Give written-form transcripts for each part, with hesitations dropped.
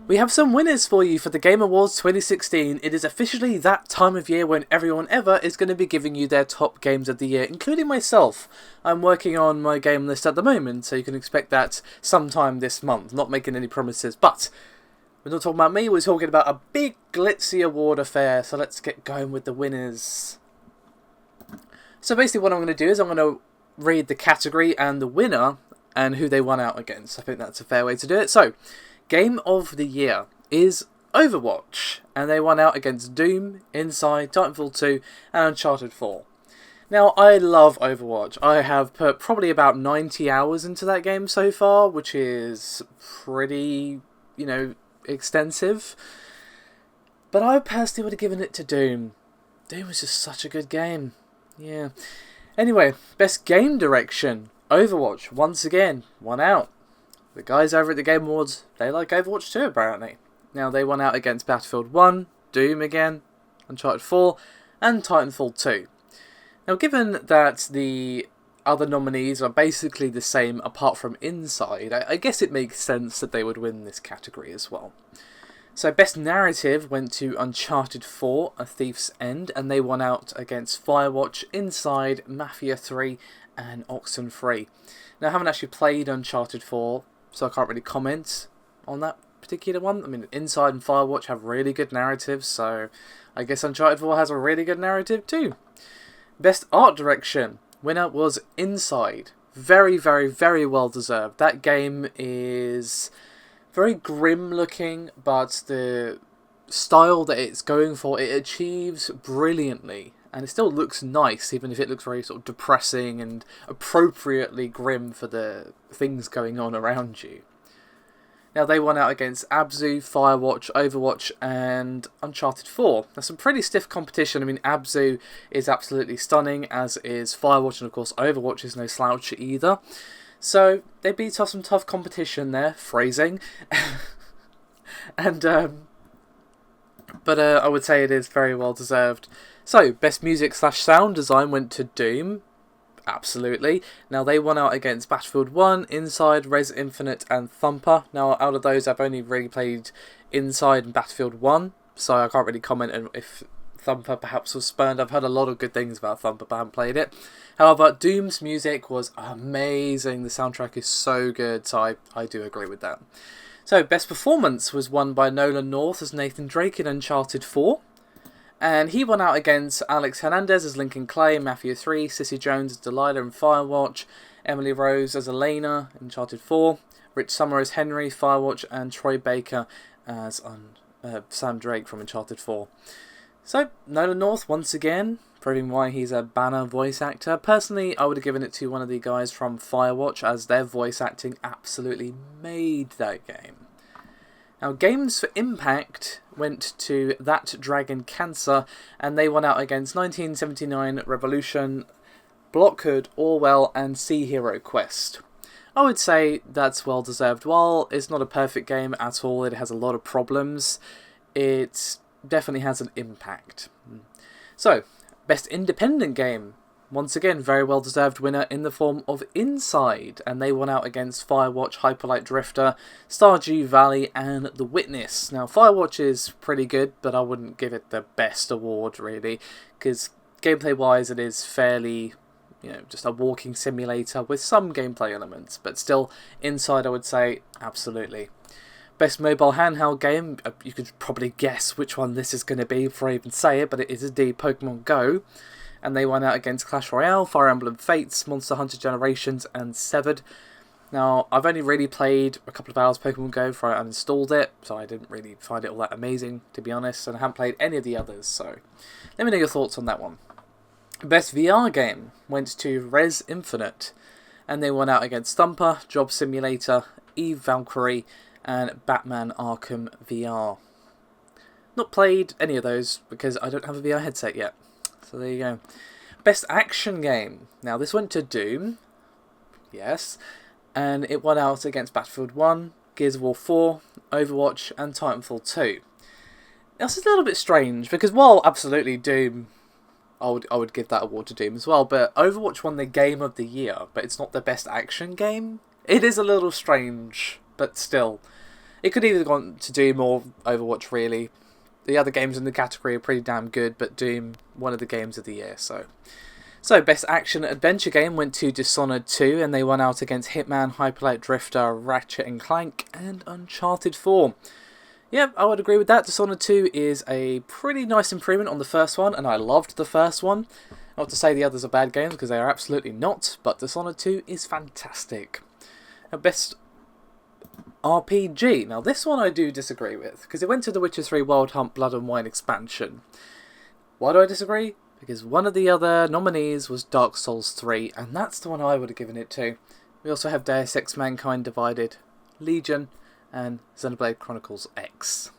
We have some winners for you for the Game Awards 2016. It is officially that time of year when everyone ever is going to be giving you their top games of the year, including myself. I'm working on my game list at the moment, so you can expect that sometime this month. Not making any promises, but we're not talking about me, we're talking about a big glitzy award affair, so let's get going with the winners. So basically what I'm going to do is I'm going to read the category and the winner and who they won out against. I think that's a fair way to do it. So, Game of the Year is Overwatch, and they won out against Doom, Inside, Titanfall 2 and Uncharted 4. Now, I love Overwatch. I have put probably about 90 hours into that game so far, which is pretty, extensive. But I personally would have given it to Doom. Doom was just such a good game. Yeah. Anyway, Best Game Direction. Overwatch, once again, won out. The guys over at the Game Awards, they like Overwatch too, apparently. Now, they won out against Battlefield 1, Doom again, Uncharted 4, and Titanfall 2. Now, given that the other nominees are basically the same apart from Inside, I guess it makes sense that they would win this category as well. So, Best Narrative went to Uncharted 4, A Thief's End, and they won out against Firewatch, Inside, Mafia 3, and Oxenfree. Now, I haven't actually played Uncharted 4, so I can't really comment on that particular one. I mean, Inside and Firewatch have really good narratives, so I guess Uncharted 4 has a really good narrative too. Best Art Direction winner was Inside. Very, very, very well deserved. That game is very grim looking, but the style that it's going for, it achieves brilliantly. And it still looks nice, even if it looks very sort of depressing and appropriately grim for the things going on around you. Now, they won out against Abzu, Firewatch, Overwatch, and Uncharted 4. That's some pretty stiff competition. I mean, Abzu is absolutely stunning, as is Firewatch, and of course Overwatch is no slouch either. So, they beat off some tough competition there, phrasing. But I would say it is very well deserved. So, Best Music/Sound Design went to Doom. Absolutely. Now, they won out against Battlefield 1, Inside, Res Infinite, and Thumper. Now, out of those, I've only really played Inside and Battlefield 1, so I can't really comment on if Thumper perhaps was spurned. I've heard a lot of good things about Thumper, but I haven't played it. However, Doom's music was amazing. The soundtrack is so good, so I do agree with that. So, Best Performance was won by Nolan North as Nathan Drake in Uncharted 4. And he won out against Alex Hernandez as Lincoln Clay in Mafia 3, Cissy Jones as Delilah in Firewatch, Emily Rose as Elena in Uncharted 4, Rich Sommer as Henry, Firewatch, and Troy Baker as Sam Drake from Uncharted 4. So, Nolan North, once again, proving why he's a banner voice actor. Personally, I would have given it to one of the guys from Firewatch, as their voice acting absolutely made that game. Now, Games for Impact went to That Dragon Cancer, and they won out against 1979 Revolution, Blockhood, Orwell, and Sea Hero Quest. I would say that's well deserved. While it's not a perfect game at all, it has a lot of problems, it definitely has an impact. So, Best Independent Game. Once again, very well deserved winner in the form of Inside, and they won out against Firewatch, Hyperlight Drifter, Stardew Valley, and The Witness. Now, Firewatch is pretty good, but I wouldn't give it the best award, really, because gameplay-wise it is fairly, just a walking simulator with some gameplay elements, but still, Inside I would say, absolutely. Best Mobile Handheld Game, you could probably guess which one this is going to be before I even say it, but it is indeed Pokemon Go. And they won out against Clash Royale, Fire Emblem Fates, Monster Hunter Generations, and Severed. Now, I've only really played a couple of hours Pokemon Go before I uninstalled it, so I didn't really find it all that amazing, to be honest, and I haven't played any of the others, so let me know your thoughts on that one. Best VR Game went to Res Infinite, and they won out against Thumper, Job Simulator, Eve Valkyrie, and Batman Arkham VR. Not played any of those, because I don't have a VR headset yet. So there you go. Best Action Game. Now, this went to Doom. Yes. And it won out against Battlefield 1, Gears of War 4, Overwatch, and Titanfall 2. That's a little bit strange, because while absolutely Doom, I would give that award to Doom as well, but Overwatch won the Game of the Year, but it's not the best action game? It is a little strange, but still. It could either gone to Doom or Overwatch, really. The other games in the category are pretty damn good, but Doom, one of the games of the year, so... So, Best Action Adventure Game went to Dishonored 2, and they won out against Hitman, Hyperlight Drifter, Ratchet and Clank, and Uncharted 4. Yep, I would agree with that. Dishonored 2 is a pretty nice improvement on the first one, and I loved the first one. Not to say the others are bad games, because they are absolutely not, but Dishonored 2 is fantastic. Best RPG. Now, this one I do disagree with, because it went to The Witcher 3 Wild Hunt Blood and Wine expansion. Why do I disagree? Because one of the other nominees was Dark Souls 3, and that's the one I would have given it to. We also have Deus Ex Mankind Divided, Legion, and Xenoblade Chronicles X.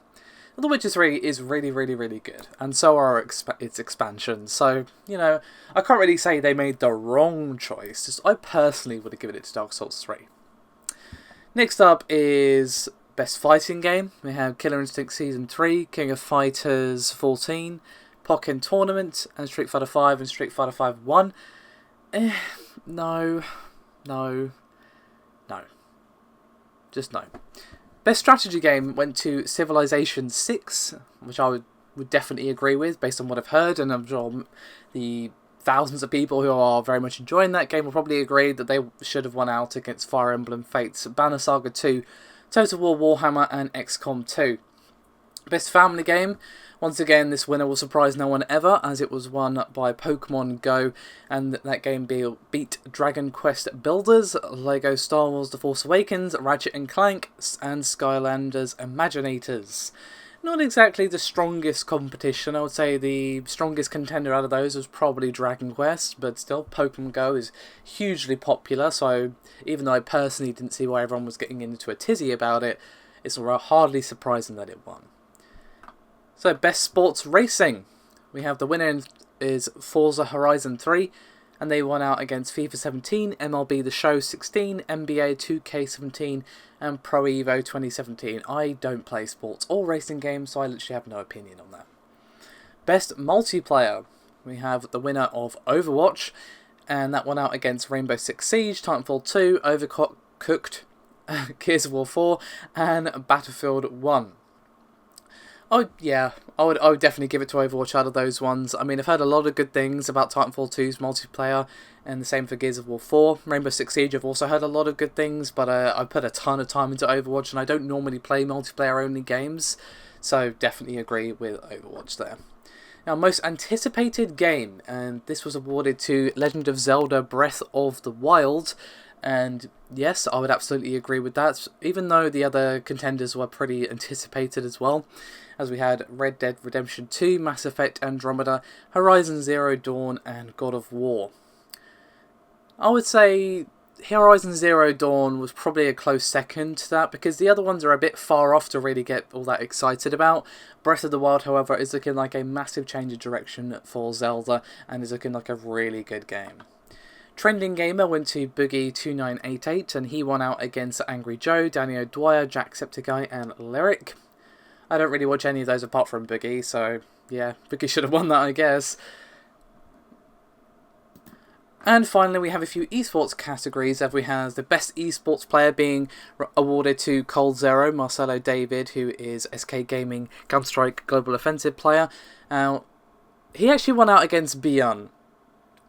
The Witcher 3 is really, really, really good, and so are its expansions, so, you know, I can't really say they made the wrong choice, just I personally would have given it to Dark Souls 3. Next up is Best Fighting Game. We have Killer Instinct Season 3, King of Fighters 14, Pokken Tournament, and Street Fighter 5 and Street Fighter 5 1. No. Just no. Best Strategy Game went to Civilization 6, which I would definitely agree with based on what I've heard, and I'm sure the thousands of people who are very much enjoying that game will probably agree that they should have won out against Fire Emblem Fates, Banner Saga 2, Total War Warhammer, and XCOM 2. Best Family Game. Once again, this winner will surprise no one ever, as it was won by Pokemon Go, and that game beat Dragon Quest Builders, Lego Star Wars The Force Awakens, Ratchet and Clank, and Skylanders Imaginators. Not exactly the strongest competition. I would say the strongest contender out of those was probably Dragon Quest, but still, Pokemon Go is hugely popular, so even though I personally didn't see why everyone was getting into a tizzy about it, it's hardly surprising that it won. So, Best Sports Racing. We have the winner is Forza Horizon 3, and they won out against FIFA 17, MLB The Show 16, NBA 2K17, and Pro Evo 2017. I don't play sports or racing games, so I literally have no opinion on that. Best Multiplayer. We have the winner of Overwatch, and that won out against Rainbow Six Siege, Titanfall 2, Overcooked, Gears of War 4, and Battlefield 1. Oh yeah, I would definitely give it to Overwatch out of those ones. I mean, I've heard a lot of good things about Titanfall 2's multiplayer, and the same for Gears of War 4. Rainbow Six Siege, I've also heard a lot of good things, but I put a ton of time into Overwatch, and I don't normally play multiplayer-only games, so definitely agree with Overwatch there. Now, most anticipated game, and this was awarded to Legend of Zelda Breath of the Wild, and yes, I would absolutely agree with that, even though the other contenders were pretty anticipated as well, as we had Red Dead Redemption 2, Mass Effect Andromeda, Horizon Zero Dawn, and God of War. I would say Horizon Zero Dawn was probably a close second to that, because the other ones are a bit far off to really get all that excited about. Breath of the Wild, however, is looking like a massive change of direction for Zelda, and is looking like a really good game. Trending Gamer went to Boogie2988, and he won out against Angry Joe, Danny O'Dwyer, Jacksepticeye, and Lyric. I don't really watch any of those apart from Boogie, so yeah, Boogie should have won that, I guess. And finally, we have a few esports categories, as we have the best esports player being awarded to Cold Zero, Marcelo David, who is SK Gaming Counter-Strike Global Offensive player. He actually won out against Beyond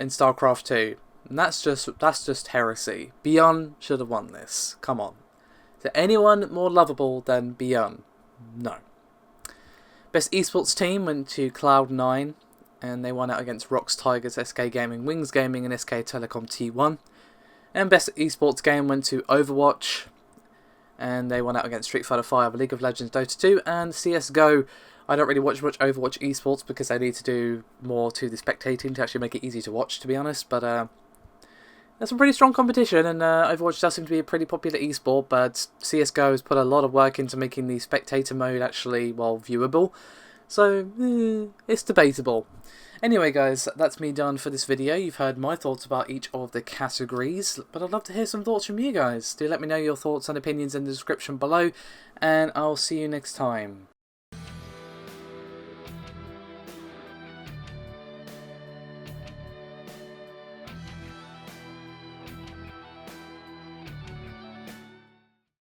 in StarCraft 2. And that's just heresy. Beyond should have won this. Come on. Is there anyone more lovable than Beyond? No. Best esports team went to Cloud9, and they won out against Rox Tigers, SK Gaming, Wings Gaming, and SK Telecom T1. And best esports game went to Overwatch, and they won out against Street Fighter 5, League of Legends, Dota 2, and CSGO. I don't really watch much Overwatch esports because they need to do more to the spectating to actually make it easy to watch, to be honest, but that's a pretty strong competition, and Overwatch does seem to be a pretty popular esport, but CSGO has put a lot of work into making the spectator mode actually, well, viewable. So, it's debatable. Anyway, guys, that's me done for this video. You've heard my thoughts about each of the categories, but I'd love to hear some thoughts from you guys. Do let me know your thoughts and opinions in the description below, and I'll see you next time.